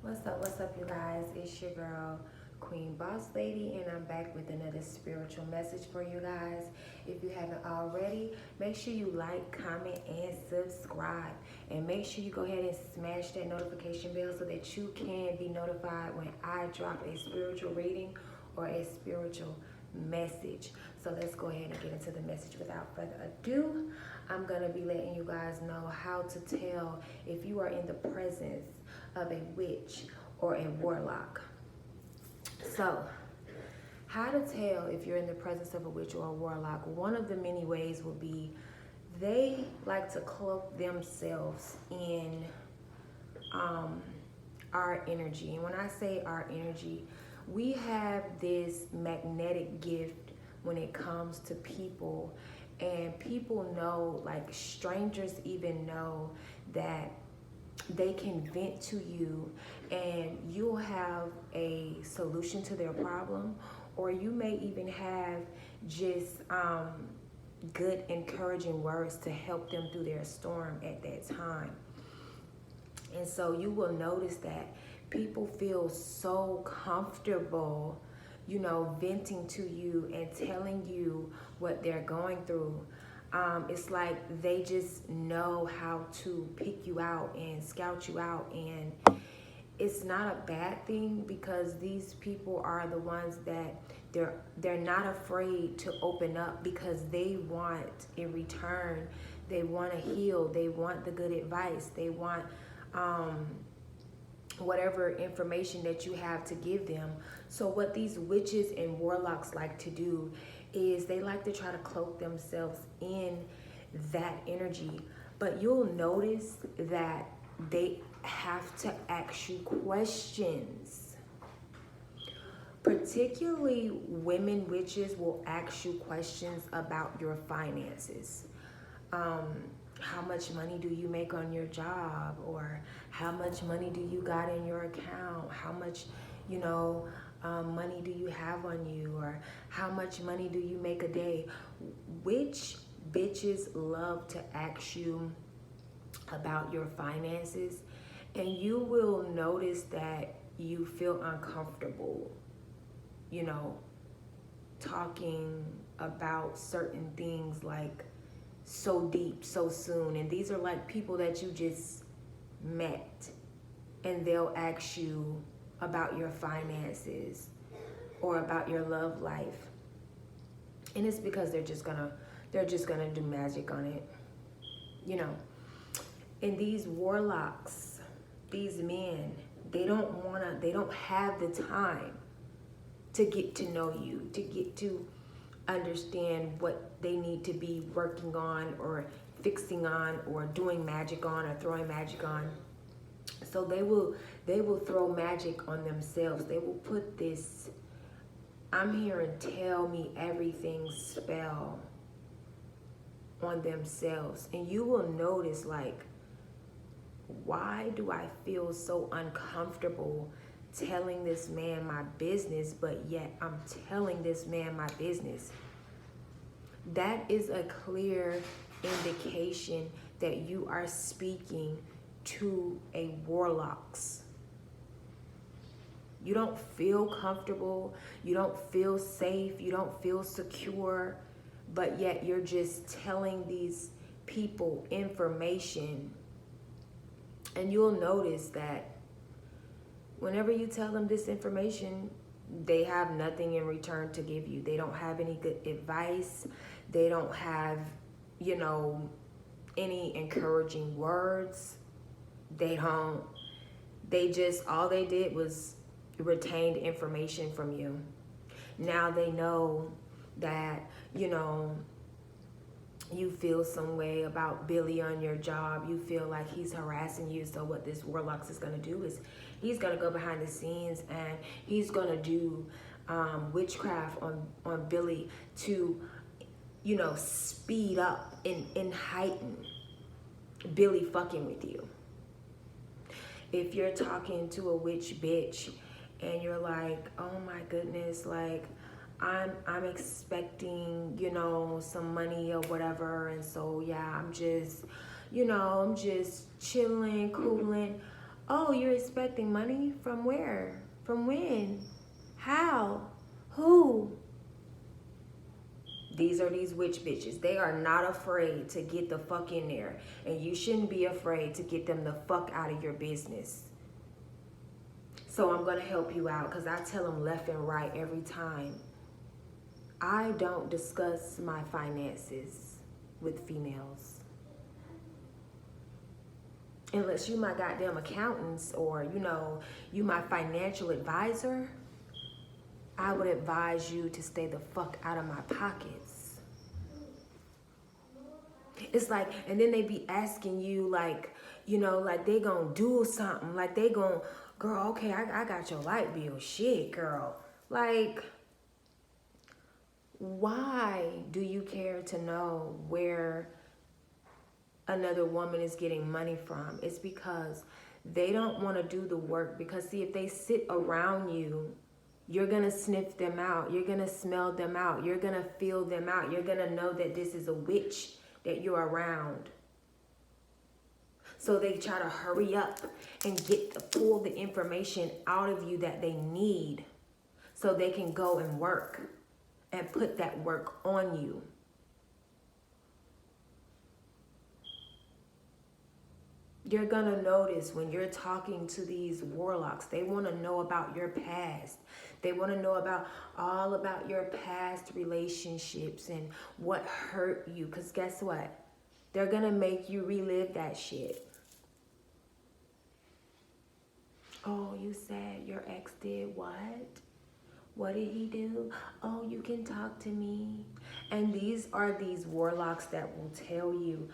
What's up, you guys? It's your girl, Queen Boss Lady, and I'm back with another spiritual message for you guys. If you haven't already, make sure you like, comment, and subscribe. And make sure you go ahead and smash that notification bell so that you can be notified when I drop a spiritual reading or a spiritual message. So let's go ahead and get into the message without further ado. I'm going to be letting you guys know how to tell if you are in the presence of a witch or a warlock. So, how to tell if you're in the presence of a witch or a warlock? One of the many ways would be they like to cloak themselves in our energy. And when I say our energy, we have this magnetic gift when it comes to people, and people know, like strangers even know, that they can vent to you and you'll have a solution to their problem, or you may even have just good encouraging words to help them through their storm at that time. And so you will notice that people feel so comfortable, venting to you and telling you what they're going through. It's like they just know how to pick you out and scout you out. And it's not a bad thing, because these people are the ones that they're not afraid to open up, because they want in return, they want to heal, they want the good advice, they want whatever information that you have to give them. So what these witches and warlocks like to do is they like to try to cloak themselves in that energy. But you'll notice that they have to ask you questions. Particularly women witches will ask you questions about your finances. How much money do you make on your job? Or how much money do you got in your account? How much, money do you have on you? Or how much money do you make a day? Which bitches love to ask you about your finances, and you will notice that you feel uncomfortable, talking about certain things like so deep, so soon. And these are like people that you just met, and they'll ask you about your finances or about your love life. And it's because they're just gonna do magic on it. And these warlocks, these men, they don't have the time to get to know you, to get to understand what they need to be working on or fixing on or doing magic on or throwing magic on. So they will throw magic on themselves. They will put this "I'm here and tell me everything" spell on themselves. And you will notice, like, why do I feel so uncomfortable telling this man my business, but yet I'm telling this man my business? That is a clear indication that you are speaking to a warlocks. You don't feel comfortable, you don't feel safe, you don't feel secure, but yet you're just telling these people information. And you'll notice that whenever you tell them this information, they have nothing in return to give you. They don't have any good advice. They don't have, any encouraging words. They just, all they did was retained information from you. Now they know that, you feel some way about Billy on your job. You feel like he's harassing you. So what this warlock is going to do is he's going to go behind the scenes and he's going to do witchcraft on Billy to, speed up and heighten Billy fucking with you. If you're talking to a witch bitch and you're like, oh my goodness, like, I'm expecting, some money or whatever, and so yeah, I'm just chilling, cooling. Oh, you're expecting money? From where? From when? How? Who? These are these witch bitches. They are not afraid to get the fuck in there. And you shouldn't be afraid to get them the fuck out of your business. So I'm going to help you out because I tell them left and right every time. I don't discuss my finances with females. Unless you my goddamn accountants or, you my financial advisor, I would advise you to stay the fuck out of my pockets. It's like, and then they be asking you like they gonna do something. Like they gonna, girl, okay, I got your light bill. Shit, girl. Like, why do you care to know where another woman is getting money from? It's because they don't want to do the work. Because see, if they sit around you, you're going to sniff them out. You're going to smell them out. You're going to feel them out. You're going to know that this is a witch that you're around. So they try to hurry up and pull the information out of you that they need so they can go and work and put that work on you. You're going to notice when you're talking to these warlocks, they want to know about your past. They want to know all about your past relationships and what hurt you. Because guess what? They're going to make you relive that shit. Oh, you said your ex did what? What did he do? Oh, you can talk to me. And these are these warlocks that will tell you,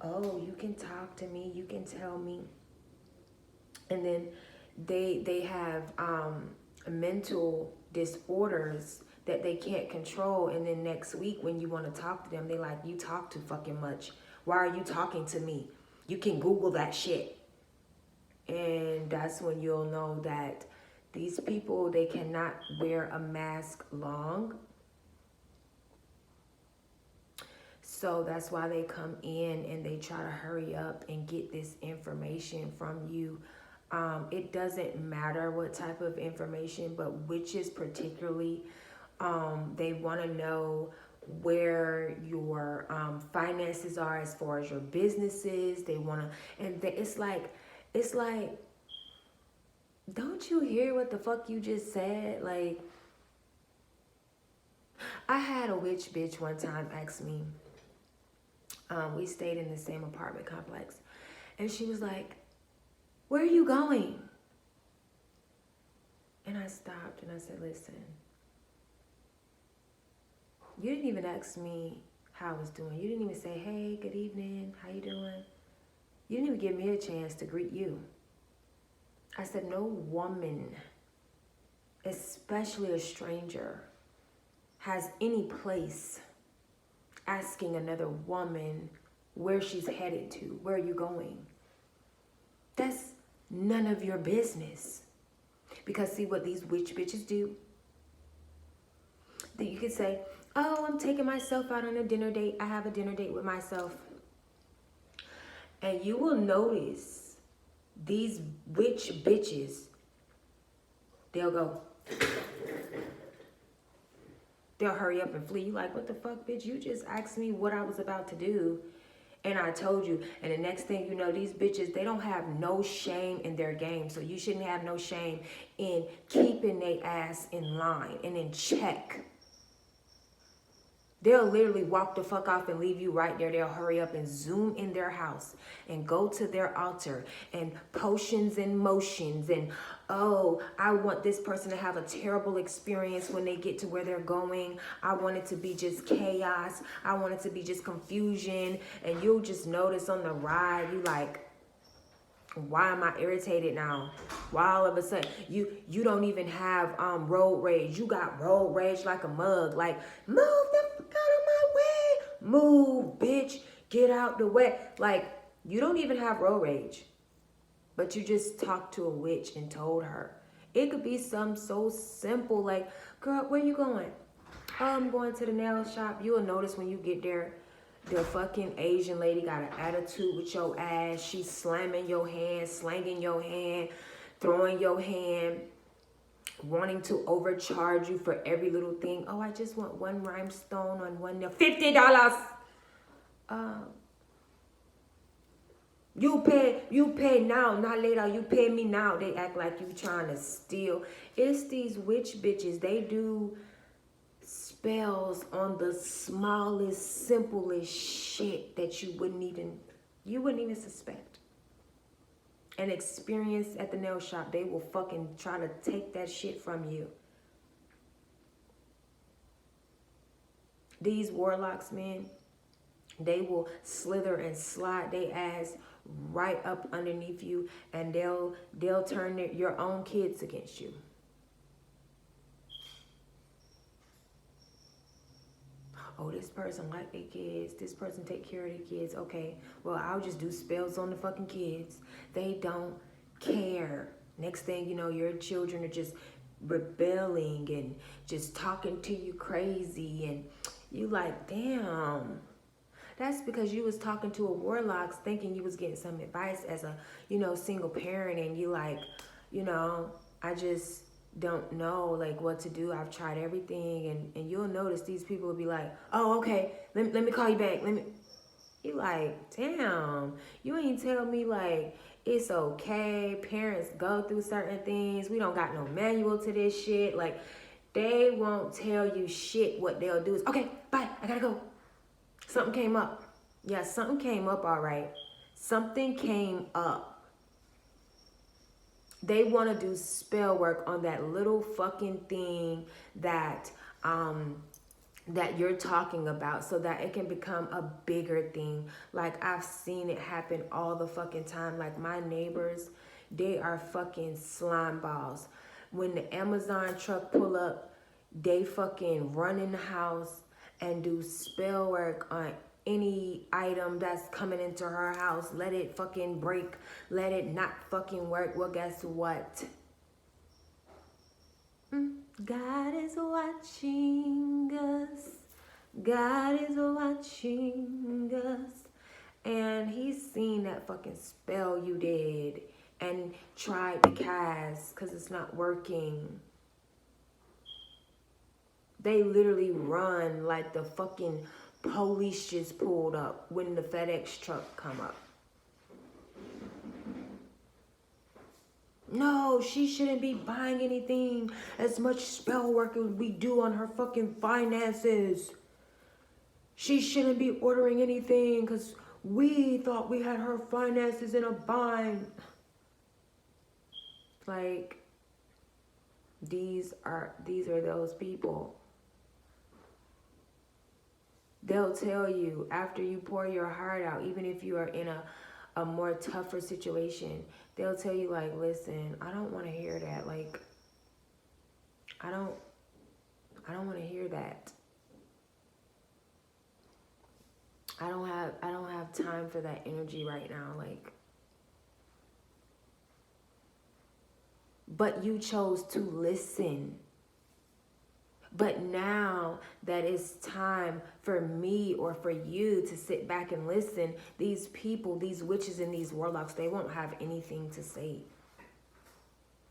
oh, you can talk to me, you can tell me. And then they have mental disorders that they can't control. And then next week when you want to talk to them, they like, you talk too fucking much. Why are you talking to me? You can Google that shit. And that's when you'll know that these people, they cannot wear a mask long. So that's why they come in and they try to hurry up and get this information from you. It doesn't matter what type of information, but witches particularly, they want to know where your finances are as far as your businesses. They want to, and it's like, don't you hear what the fuck you just said? Like, I had a witch bitch one time ask me, we stayed in the same apartment complex, and she was like, where are you going? And I stopped and I said, listen, you didn't even ask me how I was doing. You didn't even say, hey, good evening, how you doing? You didn't even give me a chance to greet you. I said, no woman, especially a stranger, has any place asking another woman where she's headed to. Where are you going? That's none of your business. Because see what these witch bitches do? That you could say, oh, I'm taking myself out on a dinner date. I have a dinner date with myself. And you will notice these witch bitches, they'll go, they'll hurry up and flee. You like, what the fuck, bitch? You just asked me what I was about to do, and I told you. And the next thing you know, these bitches, they don't have no shame in their game. So you shouldn't have no shame in keeping their ass in line and in check. They'll literally walk the fuck off and leave you right there. They'll hurry up and zoom in their house and go to their altar and potions and motions and, oh, I want this person to have a terrible experience when they get to where they're going. I want it to be just chaos. I want it to be just confusion. And you'll just notice on the ride, you like, why am I irritated now? Why all of a sudden you don't even have road rage? You got road rage like a mug. Like, move the fuck out of my way. Move, bitch. Get out the way. Like, you don't even have road rage. But you just talked to a witch and told her. It could be something so simple like, girl, where you going? Oh, I'm going to the nail shop. You'll notice when you get there, The fucking Asian lady got an attitude with your ass. She's slamming your hand, slanging your hand, throwing your hand, wanting to overcharge you for every little thing. Oh, I just want one rhinestone on one nail. $50. You pay now, not later. You pay me now. They act like you trying to steal. It's these witch bitches. They do spells on the smallest, simplest shit that you wouldn't even suspect. An experience at the nail shop, they will fucking try to take that shit from you. These warlocks, man, they will slither and slide their ass right up underneath you, and they'll turn your own kids against you. Oh, this person like their kids. This person take care of their kids. Okay, well, I'll just do spells on the fucking kids. They don't care. Next thing you know, your children are just rebelling and just talking to you crazy, and you like, damn. That's because you was talking to a warlock thinking you was getting some advice as a, single parent, and you like, I just don't know like what to do. I've tried everything, and you'll notice these people will be like, oh, okay, let me call you back. You like, damn, you ain't tell me like it's okay. Parents go through certain things. We don't got no manual to this shit. Like, they won't tell you shit. What they'll do is, okay, bye, I gotta go. Something came up. Yeah, something came up, all right. Something came up. They want to do spell work on that little fucking thing that you're talking about, so that it can become a bigger thing. Like, I've seen it happen all the fucking time. Like, my neighbors, they are fucking slime balls. When the Amazon truck pull up, they fucking run in the house and do spell work on any item that's coming into her house. Let it fucking break. Let it not fucking work. Well, guess what? God is watching us. God is watching us. And he's seen that fucking spell you did and tried to cast because it's not working. They literally run like the fucking police just pulled up when the FedEx truck come up. No, she shouldn't be buying anything. As much spell work as we do on her fucking finances. She shouldn't be ordering anything because we thought we had her finances in a bind. Like, these are those people. They'll tell you after you pour your heart out, even if you are in a more tougher situation, they'll tell you like, listen, I don't want to hear that. Like, I don't want to hear that. I don't have time for that energy right now. Like, but you chose to listen. But now that it's time for me or for you to sit back and listen, these people, these witches and these warlocks, they won't have anything to say.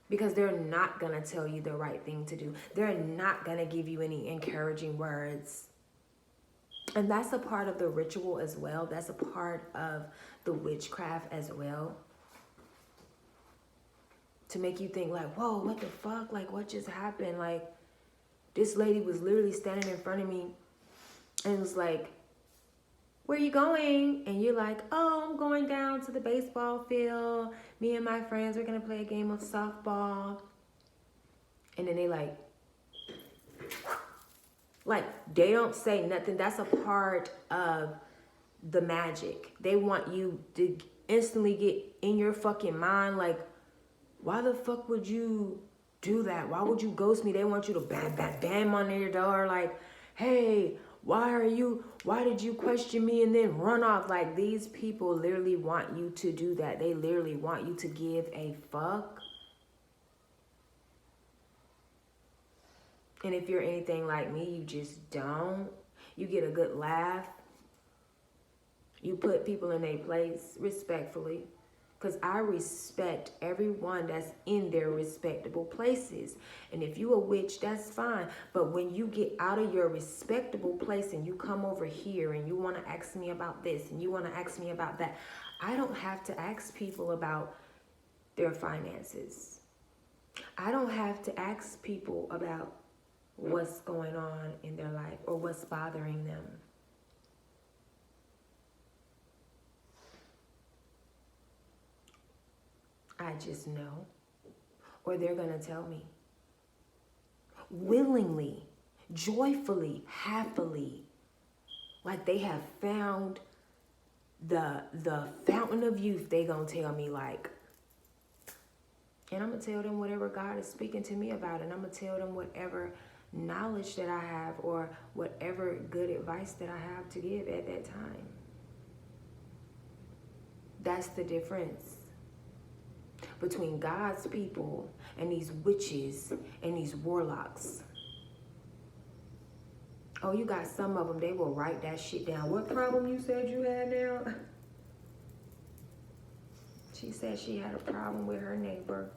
Because they're not going to tell you the right thing to do. They're not going to give you any encouraging words. And that's a part of the ritual as well. That's a part of the witchcraft as well. To make you think like, whoa, what the fuck? Like, what just happened? Like, this lady was literally standing in front of me and was like, where are you going? And you're like, oh, I'm going down to the baseball field. Me and my friends are going to play a game of softball. And then they like, they don't say nothing. That's a part of the magic. They want you to instantly get in your fucking mind like, why the fuck would you do that? Why would you ghost me? They want you to bam on their door like, hey, why did you question me and then run off? Like, these people literally want you to do that. They literally want you to give a fuck. And if you're anything like me, you just don't. You get a good laugh. You put people in their place respectfully. Because I respect everyone that's in their respectable places. And if you a witch, that's fine. But when you get out of your respectable place and you come over here and you want to ask me about this and you want to ask me about that, I don't have to ask people about their finances. I don't have to ask people about what's going on in their life or what's bothering them. I just know, or they're going to tell me. Willingly, joyfully, happily, like they have found the fountain of youth. They going to tell me like, and I'm going to tell them whatever God is speaking to me about, and I'm going to tell them whatever knowledge that I have or whatever good advice that I have to give at that time. That's the difference between God's people and these witches and these warlocks. Oh, you got some of them, they will write that shit down. What problem you said you had now? She said she had a problem with her neighbor.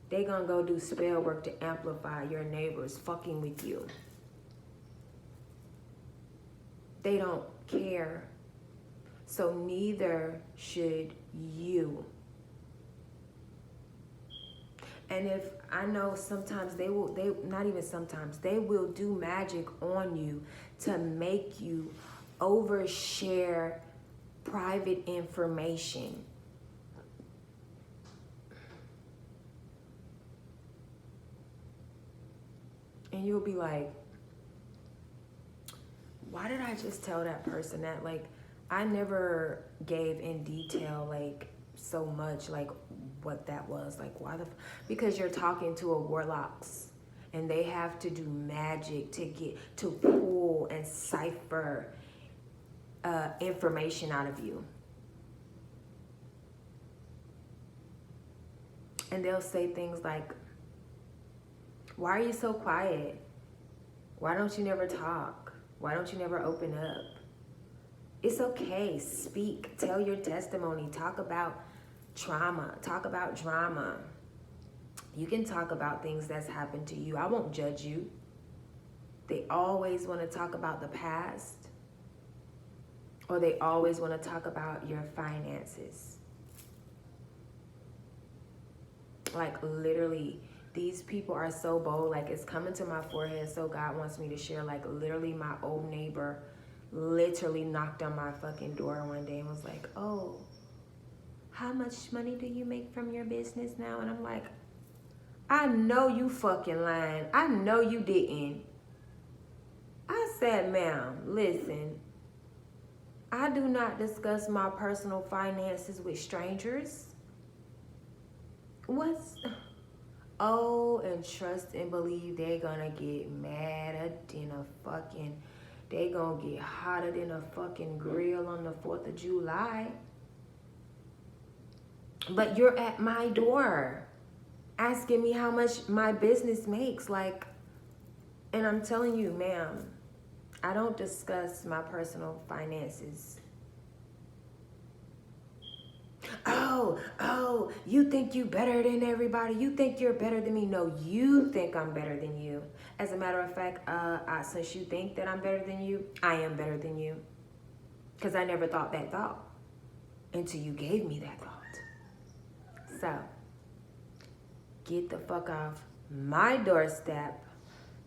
They gonna go do spell work to amplify your neighbors fucking with you. They don't care. So neither should you. And if I know sometimes they will do magic on you to make you overshare private information. And you'll be like, why did I just tell that person that? Like, I never gave in detail, like, so much, like, what that was. Like, why because you're talking to a warlocks, and they have to do magic to pull and cipher information out of you. And they'll say things like, why are you so quiet? Why don't you never talk? Why don't you never open up? It's okay. Speak. Tell your testimony. Talk about trauma. Talk about drama. You can talk about things that's happened to you. I won't judge you. They always want to talk about the past, or they always want to talk about your finances. Like, literally, these people are so bold. Like, it's coming to my forehead, so God wants me to share. Like, literally, my old neighbor literally knocked on my fucking door one day and was like, oh, how much money do you make from your business now? And I'm like, I know you fucking lying. I know you didn't. I said, ma'am, listen, I do not discuss my personal finances with strangers. Oh, and trust and believe they're gonna get madder than a fucking, they gonna get hotter than a fucking grill on the 4th of July. But you're at my door asking me how much my business makes. Like, and I'm telling you, ma'am, I don't discuss my personal finances. Oh, you think you better than everybody? You think you're better than me? No, you think I'm better than you. As a matter of fact, since you think that I'm better than you, I am better than you. Because I never thought that thought until you gave me that thought. So, get the fuck off my doorstep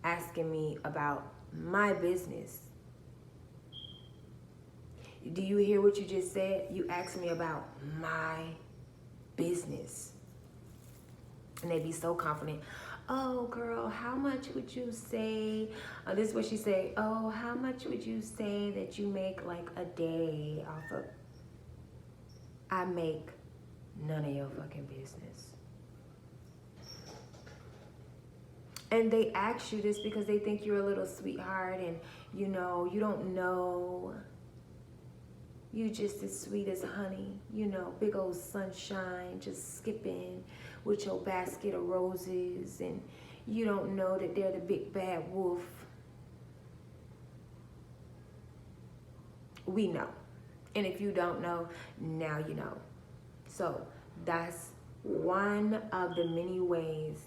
asking me about my business. Do you hear what you just said? You asked me about my business. And they be so confident. Oh, girl, how much would you say? This is what she say. Oh, how much would you say that you make like a day off of? I make none of your fucking business. And they ask you this because they think you're a little sweetheart and, you know, you don't know. You just as sweet as honey, you know, big old sunshine, just skipping with your basket of roses, and you don't know that they're the big bad wolf. We know. And if you don't know, now you know. So that's one of the many ways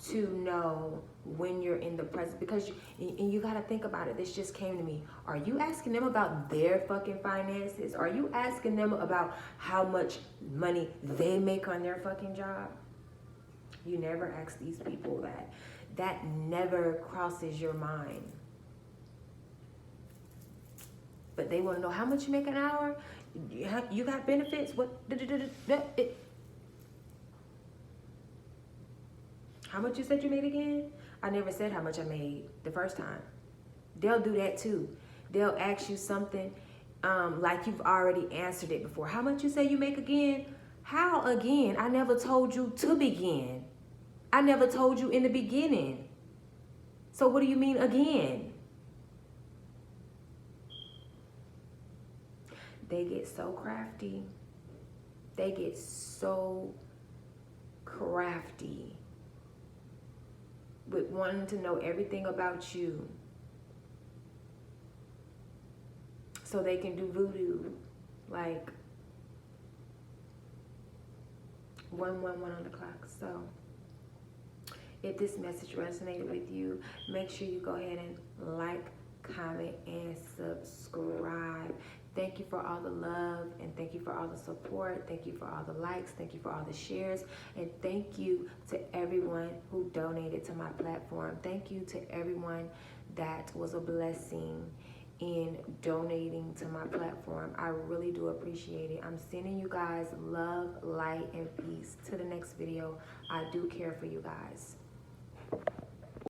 to know when you're in the presence, because you got to think about it. This just came to me. Are you asking them about their fucking finances? Are you asking them about how much money they make on their fucking job? You never ask these people that. That never crosses your mind. But they want to know how much you make an hour. You got benefits. What? How much you said you made again? I never said how much I made the first time. They'll do that too. They'll ask you something like you've already answered it before. How much you say you make again? How again? I never told you to begin. I never told you in the beginning. So what do you mean again? They get so crafty. They get so crafty with wanting to know everything about you so they can do voodoo, like 111 on the clock. So if this message resonated with you, make sure you go ahead and like, comment, and subscribe. Thank you for all the love, and thank you for all the support. Thank you for all the likes. Thank you for all the shares. And thank you to everyone who donated to my platform. Thank you to everyone that was a blessing in donating to my platform. I really do appreciate it. I'm sending you guys love, light, and peace. To the next video. I do care for you guys.